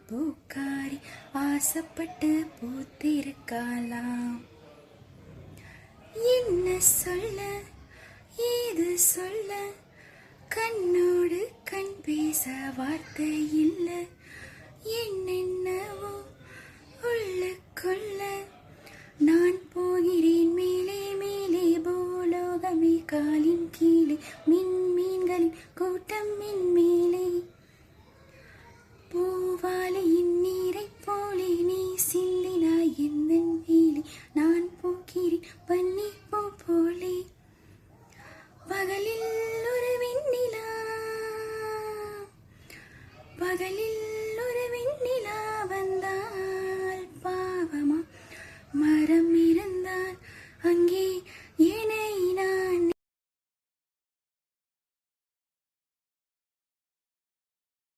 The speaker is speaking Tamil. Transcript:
பூக்காரி ஆசைப்பட்டு பூத்திருக்கலாம். என்ன சொல்ல ஏது சொல்ல, கண்ணோடு கண் பேச வார்த்தை இல்ல. என்னென்னவோ உள்ளுக்குள்ள நான் போகிறேன் மேலே மேலே, பூலோகமே காலின் கீழே, மீன்களின் கூட்டம் மின் மேலே. பூவாலியின் நீரை போலே நீ சிந்தினாய் எந்தன் மேலே, நான் போகிறேன் பன்னி பூ போலே. பகலில் ஒரு வெண்ணிலா, பகலில்